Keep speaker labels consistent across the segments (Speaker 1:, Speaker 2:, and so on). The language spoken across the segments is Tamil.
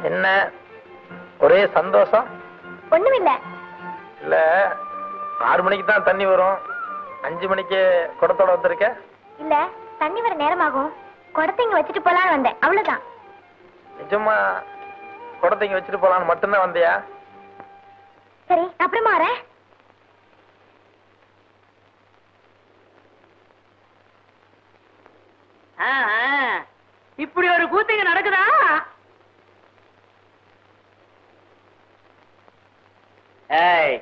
Speaker 1: என்ன ஒரே சந்தோஷம்?
Speaker 2: ஒண்ணுமில்ல.
Speaker 1: இல்ல 6 மணிக்கு தான் தண்ணி வரும், 5 மணிக்கு குடத்தோட வந்திருக்க.
Speaker 2: இல்ல தண்ணி வர நேரமாகும், குடத்தை இங்க வச்சுட்டு போலான்னு வந்தேன், அவ்வளவுதான்.
Speaker 1: நிஜமா குடத்தை இங்க வச்சுட்டு போலான்னு மட்டும்தான் வந்தியா?
Speaker 2: சரி அப்புறமா வரேன்.
Speaker 3: இப்படி ஒரு கூத்திங்க நடக்குதா? ஏய்,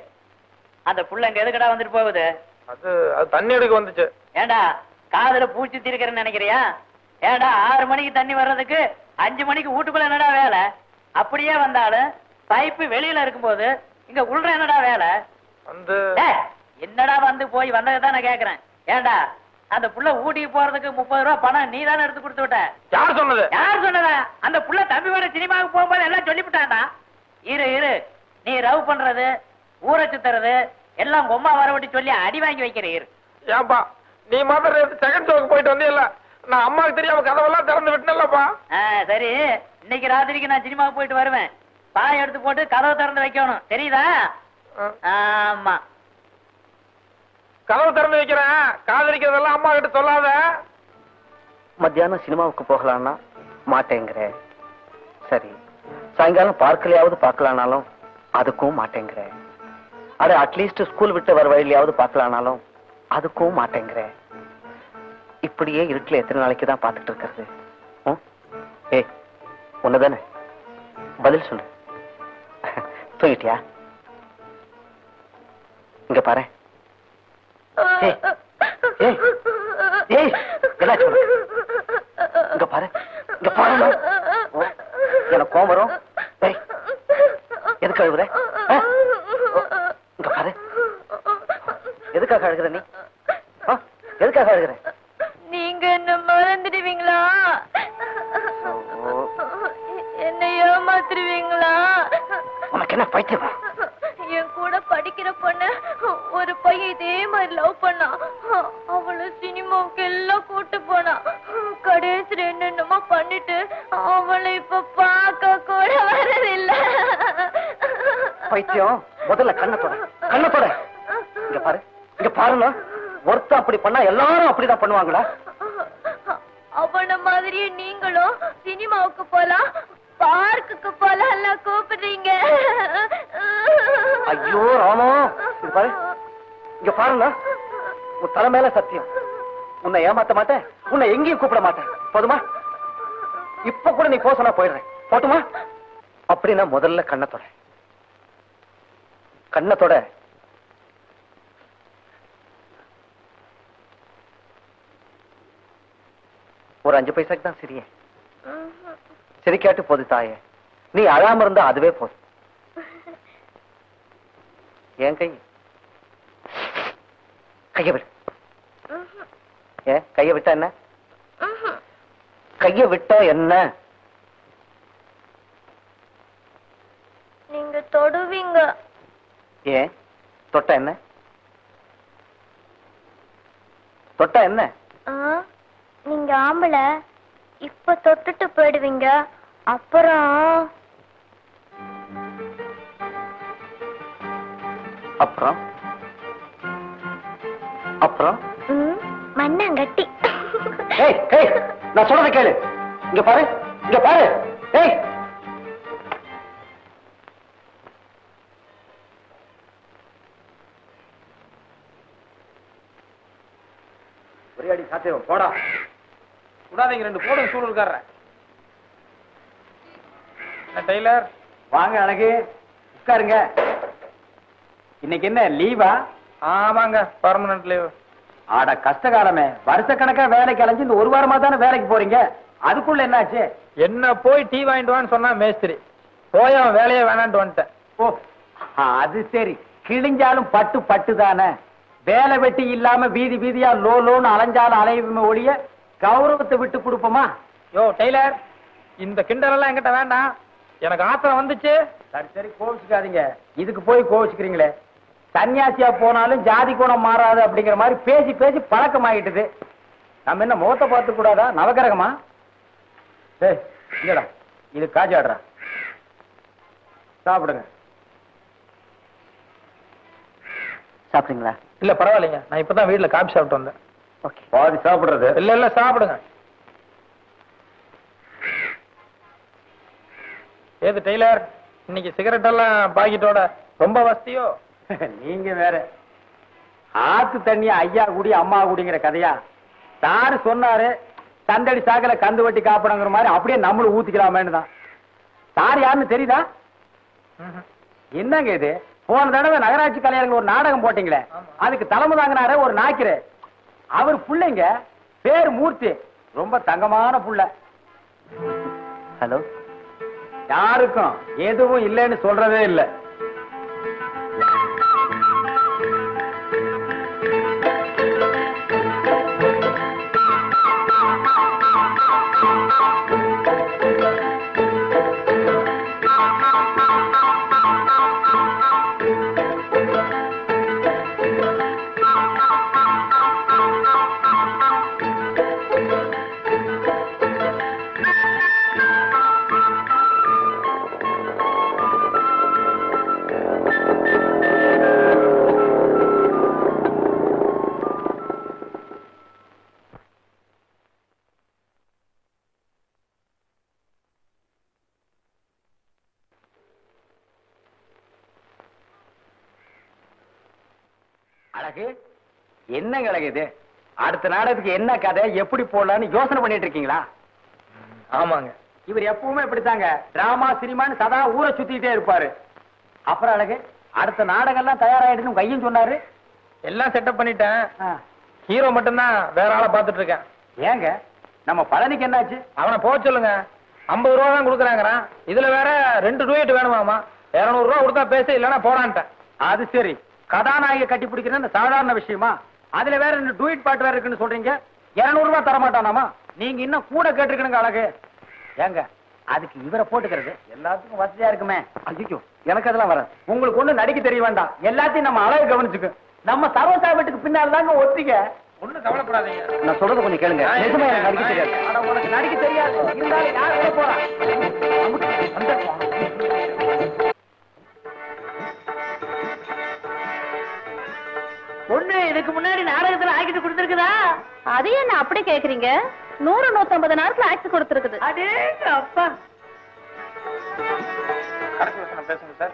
Speaker 3: அந்த புள்ள அங்க எதுக்கடா வந்துட்டு போகுது?
Speaker 1: அது தண்ணி எடுக்க வந்துச்சு.
Speaker 3: ஏண்டா காதுல பூச்சி தீர்க்கிறேன்னு நினைக்கிறியா? ஏண்டா 6 மணிக்கு தண்ணி வர்றதுக்கு 5 மணிக்கு வீட்டுக்குள்ள என்னடா வேலை? அப்படியே வந்தாலும் பைப்பு வெளியில இருக்கும்போது இங்க உள்ள என்னடா வேலை?
Speaker 1: வந்து
Speaker 3: என்னடா வந்து போய் வந்ததான் நான் கேக்குறேன். ஏண்டா அந்த புள்ள ஊட்டிக்கு போறதுக்கு 30 ரூபாய் பணம் நீ தானே எடுத்து கொடுத்து விட்ட?
Speaker 1: யார் சொன்னது?
Speaker 3: யார் சொன்னதா? அந்த புள்ள தம்பி வர சினிமாவுக்கு போகும்போது எல்லாம் சொல்லிவிட்டான்டா. இரு நீ ரவ் பண்றது ஊரை சுத்துறது எல்லாம் உம்மா வரவிட்டு சொல்லி அடி வாங்கி வைக்கிற. இரு
Speaker 1: ஏன்பா நீ மாத்திரம் செகண்ட் ஷோக்கு போயிட்டு வந்தியல்ல, நான் அம்மாவுக்கு தெரியாம கதவெல்லாம் திறந்து விட்டேன்லப்பா.
Speaker 3: சரி, இன்னைக்கு ராத்திரிக்கு நான் சினிமாவுக்கு போயிட்டு வருவேன். பாய் எடுத்து போட்டு கதவை திறந்து வைக்கணும், தெரியுதா? ஆமா,
Speaker 1: கதவு திறந்து வைக்கிறேன். காதலிக்கிறதெல்லாம் அம்மா கிட்ட சொல்லாத.
Speaker 4: மத்தியானம் சினிமாவுக்கு போகலான்னா மாட்டேங்கிற. சரி, சாயங்காலம் பார்க்கலையாவது பார்க்கலானாலும் அதுக்கும் மாட்டேங்கிற. அட அட்லீஸ்ட் ஸ்கூல் விட்டு வர வழியிலையாவது பார்க்கலானாலும் அதுக்கும் மாட்டேங்கிற. இப்படியே இருட்டுல எத்தனை நாளைக்கு தான் பார்த்துட்டு இருக்கிறது? ஏய், ஒண்ணுதானே, பதில் சொல்லு. தூங்கிட்டியா? இங்க பாரு. இங்க பாரு, இங்க பாரு. எனக்கு கோவம் வரும். எதுக்கு அழுகுற? இங்க பாரு, எதுக்காக அழுகுற நீ? எதுக்காக அழுகுற?
Speaker 2: நீங்க என்ன மறந்துடுவீங்களா? என்ன ஏமாத்துருவீங்களா?
Speaker 4: உனக்கு என்ன பைத்தியமா?
Speaker 2: என் கூட படிக்கிற பொண்ணு ஒரு பையன் இதே மாதிரி லவ் பண்ணா. அவளை சினிமாவுக்கு எல்லாம் கூட்டு போனா. கடைசியில் என்னென்னமோ பண்ணிட்டு அவளை இப்ப பார்க்க கூட வரதில்ல.
Speaker 4: பைத்தியம், முதல்ல கண்ணத்தோட கண்ணத்தோட. இங்க பாரு, இங்க பாருங்க. ஒருத்தர் அப்படி பண்ணா எல்லாரும் அப்படிதான் பண்ணுவாங்களா?
Speaker 2: அவன மாதிரியே நீங்களும் சினிமாவுக்கு போலாம், பார்க்குக்கு போலாம் கூப்பிடுறீங்க.
Speaker 4: ஐயோ ராமோ, இங்க பாரு, இங்க பாருங்க. உன் தலை மேல சத்தியம், உன்னை ஏமாத்த மாட்டேன், உன்னை எங்கேயும் கூப்பிட மாட்டேன். போதுமா? இப்ப கூட நீ போசனா போயிடுறேன். போட்டுமா? அப்படின்னா முதல்ல கண்ணத்தோட கண்ணத்தோட. ஒரு 5 பைசாக்கு தான் சிரியே. சிரிக்காட்டு போது தாயே, நீ அழாம இருந்தா அதுவே போதும். ஏன் கைய விடு. ஏன் கைய விட்டா என்ன? கைய விட்டா என்ன?
Speaker 2: நீங்க தொடுவீங்க.
Speaker 4: ஏன் தொட்டா என்ன? தொட்டா என்ன?
Speaker 2: நீங்க ஆம்பளை, இப்ப தொட்டுட்டு போயிடுவீங்க. அப்புறம்
Speaker 4: அப்புறம் அப்புறம்
Speaker 2: மண்ணாங்கட்டி.
Speaker 4: ஏய் ஏய், நான் சொல்றத கேளு. இங்க பாரு, இங்க பாரு. ஏய், ஒரே அடி சாத்தியம் போடா.
Speaker 1: விடாதீங்க, 2 போடுங்க சூழல்காரன். டெய்லர்
Speaker 4: வாங்க அழகு, உட்காருங்க. இன்னைக்கு என்ன லீவா?
Speaker 1: ஆமாங்க, பர்மனன்ட் லீவ்.
Speaker 4: ஆட கஷ்டகாலமே, வருஷக்கணக்கா வேலைக்கு அலைஞ்சு இந்த 1 வாரமா தானே வேலைக்கு போறீங்க. அதுக்குள்ள என்னாச்சு?
Speaker 1: என்ன போய் டீ வாங்கிட்டு வான்னு சொன்னா மேஸ்திரி, போய் அவன் வேலையே வேணான்ட்டு வந்துட்டேன்.
Speaker 4: ஓ அது சரி. கிழிஞ்சாலும் பட்டு பட்டு தானே. வேலை வெட்டி இல்லாம வீதி வீதியா லோன்னு அலைஞ்சாலும் அலையுமே ஒழிய கௌரவத்தை விட்டு கொடுப்போமா?
Speaker 1: யோ டெய்லர், இந்த கிண்டலெல்லாம் என்கிட்ட வேண்டாம். எனக்கு ஆத்திரம் வந்துச்சு.
Speaker 4: சரி சரி, கோவிச்சுக்காதீங்க. இதுக்கு போய் கோவிச்சுக்கிறீங்களே. சன்னியாசியா போனாலும் ஜாதி குணம் மாறாது அப்படிங்கிற மாதிரி பேசி பேசி பழக்கமாயிட்டுது. நம்ம என்ன முகத்தை பார்த்து கூடாதா? நவகிரகமா? ஏய் இல்லடா, இது காஜி ஆடுறா. சாப்பிடுங்க. சாப்பிடுங்களா?
Speaker 1: இல்ல பரவாயில்லைங்க, நான் இப்பதான் வீட்டுல காபி சாப்பிட்டு வந்தேன்.
Speaker 4: ஓகே. பாதி சாப்பிடுறது?
Speaker 1: இல்ல சாப்பிடுங்க. ஏது டெய்லர், இன்னைக்கு சிகரெட் எல்லாம் பாக்கெட்டோட ரொம்ப வசதியோ?
Speaker 4: நீங்க வேற. ஆத்து தண்ணி ஐயா குடி அம்மா குடிங்கிற கதையா? சாரு சொன்னாரு, சந்தடி சாக்கல கந்து வட்டி காப்பிடங்கிற மாதிரி அப்படியே நம்மளும் ஊத்திக்கலாமேன்னு தான். சார் யாருன்னு தெரியுதா? என்னங்க இது? போன தடவை நகராட்சி கலைஞர்கள் ஒரு நாடகம் போட்டீங்களே, அதுக்கு தலைமை தாங்கினாரு ஒரு நாய்க்கரு. அவர் புள்ளைங்க பேர் மூர்த்தி, ரொம்ப தங்கமான புள்ள. ஹலோ, யாருக்கும் எதுவும் இல்லைன்னு சொல்றதே இல்லை. அழகு, என்னங்க அழகு இது? அடுத்த நாடகத்துக்கு என்ன கதை, எப்படி போடலான்னு யோசனை பண்ணிட்டு இருக்கீங்களா?
Speaker 1: ஆமாங்க.
Speaker 4: இவர் எப்பவுமே இப்படித்தாங்க, டிராமா சினிமான்னு சதா ஊரை சுத்திட்டே இருப்பாரு. அப்புறம் அழகு, அடுத்த நாடகம் எல்லாம் தயாராயிடுன்னு உங்க ஐயன் சொன்னாரு.
Speaker 1: எல்லாம் செட்டப் பண்ணிட்டேன். ஹீரோ மட்டும்தான் வேற ஆளை பாத்துட்டு இருக்கேன்.
Speaker 4: ஏங்க, நம்ம பழனிக்கு என்னாச்சு?
Speaker 1: அவனை போக சொல்லுங்க. 50 ரூபா தான் கொடுக்குறாங்கிறான். இதுல வேற 2 டூயட் வேணுமாமா. 200 ரூபா கொடுத்தா பேச, இல்லன்னா போடான்ட்டேன்.
Speaker 4: அது சரி, கதாநாயகி கட்டி பிடிக்கிறது சாதாரண விஷயமா? அதுல வேற 2 டூயட் பாட்டு வேற இருக்குன்னு சொல்றீங்க. 200 ரூபாய் தர மாட்டானாமா? நீங்க இன்னும் கூட கேட்டிருக்கணுங்க அழகு. ஏங்க, அதுக்கு இவரை போட்டுக்கிறது எல்லாத்துக்கும் வசதியா இருக்குமே. ஐயோ, எனக்கு அதெல்லாம் வர. உங்களுக்கு ஒண்ணு நடிக்க தெரிய வேண்டாம், எல்லாத்தையும் நம்ம அழகு கவனிச்சுக்கு. நம்ம சர்வசா வீட்டுக்கு பின்னால் தாங்க ஒத்திக்க.
Speaker 1: ஒண்ணும் கவலைப்படாதீங்க.
Speaker 4: நான் சொல்றது கொஞ்சம் கேளுங்க. நிஜமா எனக்கு நடிக்க தெரியாது. ஆனா உனக்கு நடிக்க தெரியாது, இருந்தாலும் யார் வர போறா?
Speaker 3: பொண்ணு இதுக்கு முன்னாடி நாடகத்துல ஆக்கிட்டு கொடுத்துருக்குதா?
Speaker 2: அதையே நான் அப்படி கேக்குறீங்க? 100-150 நேரத்துல ஆக்ட் கொடுத்துருக்குது.
Speaker 3: அதே அப்பா.
Speaker 1: கடைசி வசனம் பேசுங்க சார்.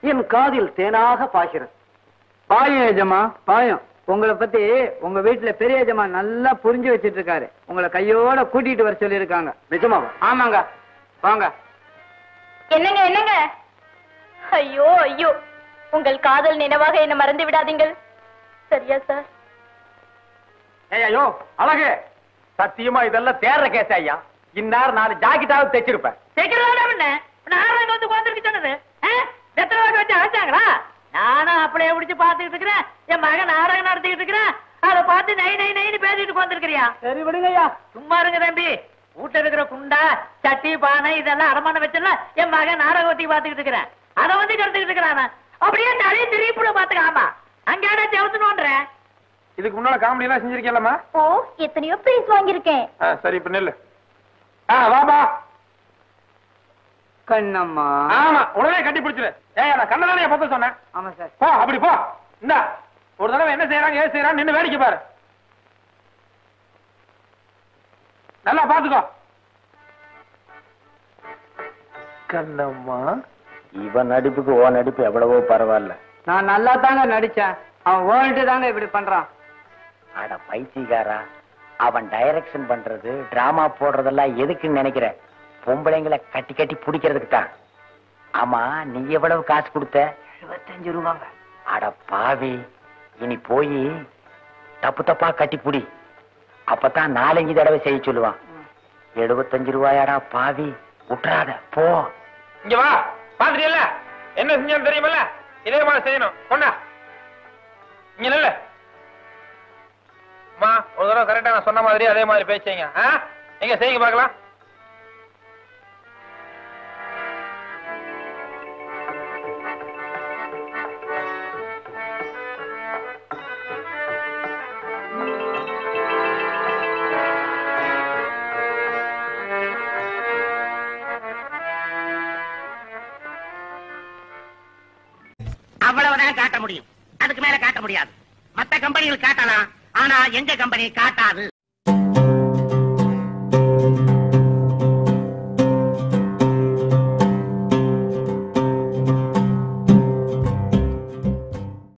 Speaker 4: என் காதில் தேனாக பாய்கிறது.
Speaker 5: பாயம் எஜமா, பாயம். உங்களை பத்தி உங்க வீட்டுல பெரிய எஜமா நல்லா புரிஞ்சு வச்சிட்டு இருக்காரு. உங்களை கையோட கூட்டிட்டு வர சொல்லி இருக்காங்க.
Speaker 4: நிஜமாவா?
Speaker 5: ஆமாங்க, வாங்க.
Speaker 2: என்னங்க என்னங்க? ஐயோ ஐயோ, உங்கள் காதல் நினைவாக என்ன மறந்து விடாதீங்கள். சரியா சார்?
Speaker 4: ஐயோ அழகு, சத்தியமா இதெல்லாம் தேர்ற கேஸ் ஐயா. இந்நேரம் 4 ஜாக்கெட்டாவது தைச்சிருப்பேன்.
Speaker 3: நாடகம் வந்து உட்காந்துருக்கு சொன்னது எத்தனை வாக்கு வச்சு அழைச்சாங்களா? நானும் அப்படியே பிடிச்சு பாத்துக்கிட்டு இருக்கிறேன். என் மகன் நாடகம் நடத்திக்கிட்டு இருக்கிறேன். அதை பார்த்து நை நை நைன்னு பேசிட்டு உட்காந்துருக்கிறியா?
Speaker 4: சரி விடுங்க ஐயா.
Speaker 3: சும்மா இருங்க தம்பி. வீட்டுல இருக்கிற குண்டா சட்டி பானை இதெல்லாம் அடமான வச்சல என் மகன் நாடகம் ஒத்தி பாத்துக்கிட்டு இருக்கிறேன். அதை வந்து கருத்துக்கிட்டு இருக்கிறான். அப்படியே நிறைய திருப்பிட பாத்துக்காமா அங்க செவத்துனோன்றேன்.
Speaker 1: இதுக்கு முன்னால காமெடி எல்லாம் செஞ்சிருக்கேன்லமா?
Speaker 2: ஓ, எத்தனையோ பிரைஸ் வாங்கியிருக்கேன்.
Speaker 1: சரி, இப்ப நெல்லு. வாபா.
Speaker 5: கண்ணம்மா.
Speaker 1: ஆமா, உடனே கட்டி பிடிச்சிரு. நான் கண்ணதானே பத்த சொன்னேன்.
Speaker 5: ஆமா சார்.
Speaker 1: போ, அப்படி போ. இந்தா ஒரு தடவை என்ன செய்யறாங்க ஏது செய்யறான்னு நின்னு வேடிக்கை பாரு. நல்லா பாத்துக்கோ.
Speaker 4: கண்ணம்மா, இவன் நடிப்புக்கு ஓ நடிப்பு எவ்வளவோ பரவாயில்ல.
Speaker 5: நான் நல்லா தாங்க நடிச்சேன். அவன் ஓடிட்டு தாங்க இப்படி பண்றான்.
Speaker 6: அட பைத்தியக்காரா, அவன் டைரக்ஷன் பண்றது டிராமா போடுறதெல்லாம் எதுக்குன்னு நினைக்கிற? பொம்பளைங்களை கட்டி கட்டி பிடிக்கிறதுக்கு தான். ஆமா, நீ எவ்வளவு காசு கொடுத்த? 75 ரூபாங்க. அட பாவி, இனி போய் தப்பு தப்பா கட்டி புடி, அப்பதான் 4-5 தடவை செய்ய சொல்லுவான். 75 ரூபாயாடா பாவி, விட்டுறாத போ.
Speaker 1: இங்க வா, பாத்துட்டியல்ல என்ன செஞ்சு தெரியுமல்ல, இதே மாதிரி செய்யணும். கொண்டா இங்க நல்ல அம்மா, ஒரு தடவை கரெக்டா நான் சொன்ன மாதிரி அதே மாதிரி பேசுங்க. எங்க செய்யுங்க பாக்கலாம்.
Speaker 3: அவ்வளவுதான் காட்ட முடியும், அதுக்கு மேல காட்ட முடியாது. மத்த கம்பெனிகள் காட்டலாம், ஆனா எங்க கம்பெனி காட்டாது.